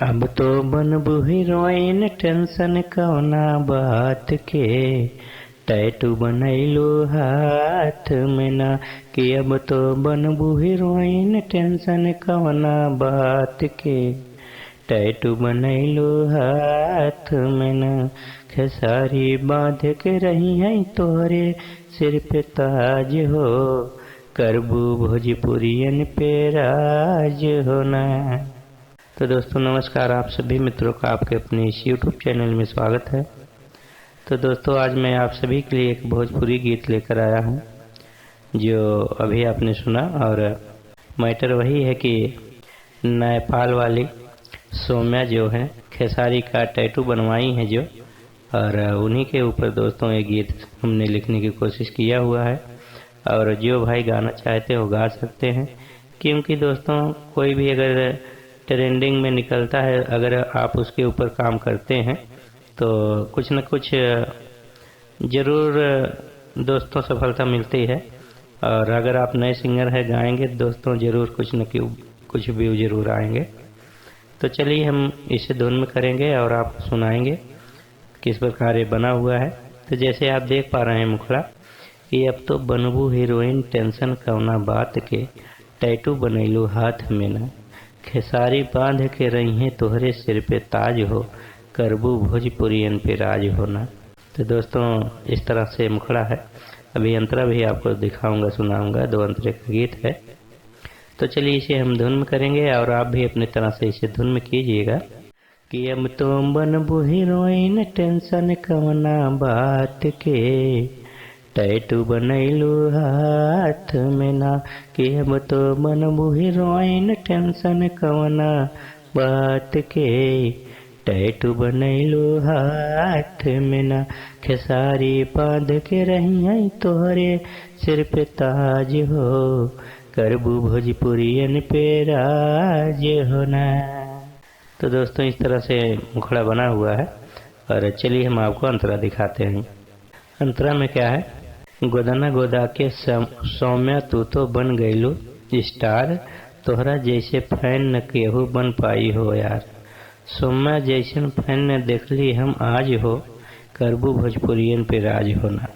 अब तो बनबू हीरोइन टेंशन कौना बात के, टैटू बनैलू हाथ में ना। कि अब तो बनबू हीरोइन टेंशन कौना बात के, टैटू बनैलू हाथ में ना। खेसारी बांध के रही है तोरे सिर पे ताज हो, करबू भोजपुरियन पे राज होना। तो दोस्तों नमस्कार, आप सभी मित्रों का आपके अपने इस YouTube चैनल में स्वागत है। तो दोस्तों आज मैं आप सभी के लिए एक भोजपुरी गीत लेकर आया हूं, जो अभी आपने सुना। और मैटर वही है कि नेपाल वाली सौम्या जो है खेसारी का टैटू बनवाई है जो, और उन्हीं के ऊपर दोस्तों ये गीत हमने लिखने की कोशिश किया हुआ है। और जो भाई गाना चाहते हो गा सकते हैं, क्योंकि दोस्तों कोई भी अगर ट्रेंडिंग में निकलता है, अगर आप उसके ऊपर काम करते हैं तो कुछ न कुछ ज़रूर दोस्तों सफलता मिलती है। और अगर आप नए सिंगर है गाएंगे दोस्तों ज़रूर कुछ न कुछ व्यू ज़रूर आएंगे। तो चलिए हम इसे धुन में करेंगे और आप सुनाएंगे किस प्रकार ये बना हुआ है। तो जैसे आप देख पा रहे हैं मुखड़ा कि अब तो बनबू हीरोइन टेंशन कौना बात के, टैटू बनैलू हाथ में ना। खेसारी बांध के रही हैं तोहरे सिर पे ताज हो, करबू भोजपुरियन पे राज होना। तो दोस्तों इस तरह से मुखड़ा है। अभी अंतरा भी आपको दिखाऊंगा, सुनाऊंगा। 2 अंतरे का गीत है। तो चलिए इसे हम धुन में करेंगे और आप भी अपनी तरह से इसे धुन में कीजिएगा। कि अब तो बनबू हीरोइन टेंशन कवना बात के, टैटू बनैलू हाथ में ना। कि अब तो बनबू हीरोइन टेंशन कवना बात के, टैटू बनैलू हाथ में ना। खेसारी बांध के रही है तोहरे सिर पे ताज हो, करबू भोजपुरियन पे राज होना। तो दोस्तों इस तरह से मुखड़ा बना हुआ है। और चलिए हम आपको अंतरा दिखाते हैं। अंतरा में क्या है, गोदना गोदा के सौम्या तू तो बन गईलू स्टार, तोहरा जैसे फैन न केहू बन पाई हो यार। सौम्या जैसन फैन न देखली हम आज हो, करबू भोजपुरियन पे राज होना।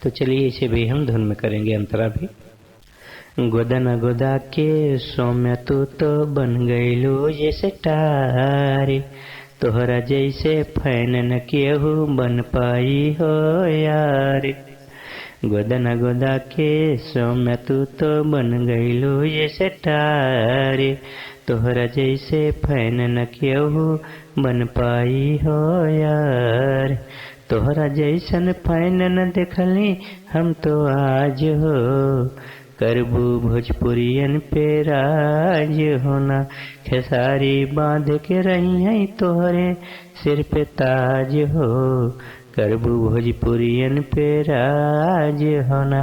तो चलिए इसे भी हम धुन में करेंगे अंतरा भी। गोदना गोदा के सौम्या तू तो बन गईलू जैसे स्टार, तोहरा जैसे फैन न केहू बन पाई हो यार। गोदना गोदा के सौम्या तू तो बन गईलू जैसे स्टार, तोहरा जैसे फैन न केहू बन पाई हो यार। तोहरा जैसन फैन न देखली हम तो आज हो, करबू भोजपुरियन पे राज होना। खेसारी बांध के रही है तोहरे सिर पे ताज हो, करबू भोजपुरियन पे राज होना।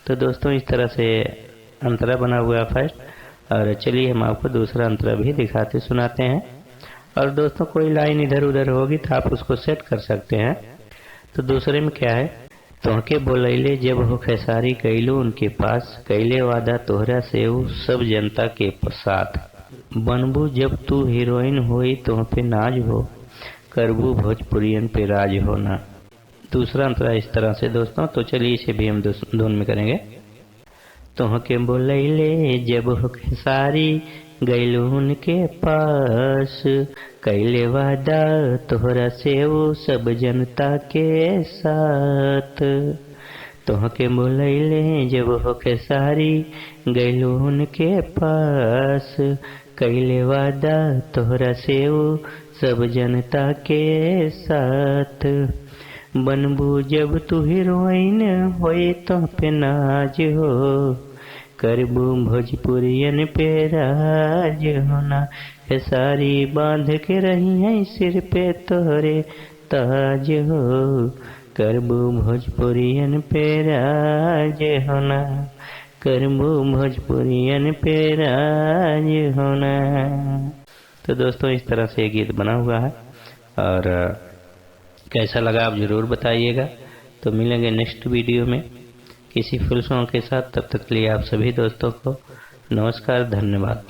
तो दोस्तों इस तरह से अंतरा बना हुआ फर्स्ट। और चलिए हम आपको दूसरा अंतरा भी दिखाते सुनाते हैं। और दोस्तों कोई लाइन इधर उधर होगी तो आप उसको सेट कर सकते हैं। तो दूसरे में क्या है, तोहके बोलैले जब हो खेसारी कैलू उनके पास, कैले वादा तोहरा से सब जनता के साथ। बनबू जब तू हीरोइन होई तुह पे नाज हो, करबू भोजपुरियन पे राज होना। दूसरा अंतरा इस तरह से दोस्तों। तो चलिए इसे भी हम धुन में करेंगे। तोहके बोलैले जब हो खेसारी गैलू उनके पास, कैले वादा तोहरा से वो सब जनता के साथ। तोहके बोलैले जब हो खेसारी गैलू उनके पास, कैले वादा तोहरा से वो सब जनता के साथ। बनबू जब तू हीरोइन होए तो पे नाज हो, करबू भोजपुरियन पे राज होना। खेसारी बांध के रही है सिर पे तोहरे ताज हो, करबू भोजपुरियन पे राज होना, करबू भोजपुरियन पे राज होना। तो दोस्तों इस तरह से ये गीत बना हुआ है। और कैसा लगा आप ज़रूर बताइएगा। तो मिलेंगे नेक्स्ट वीडियो में किसी फुल सॉन्ग के साथ। तब तक के लिए आप सभी दोस्तों को नमस्कार, धन्यवाद।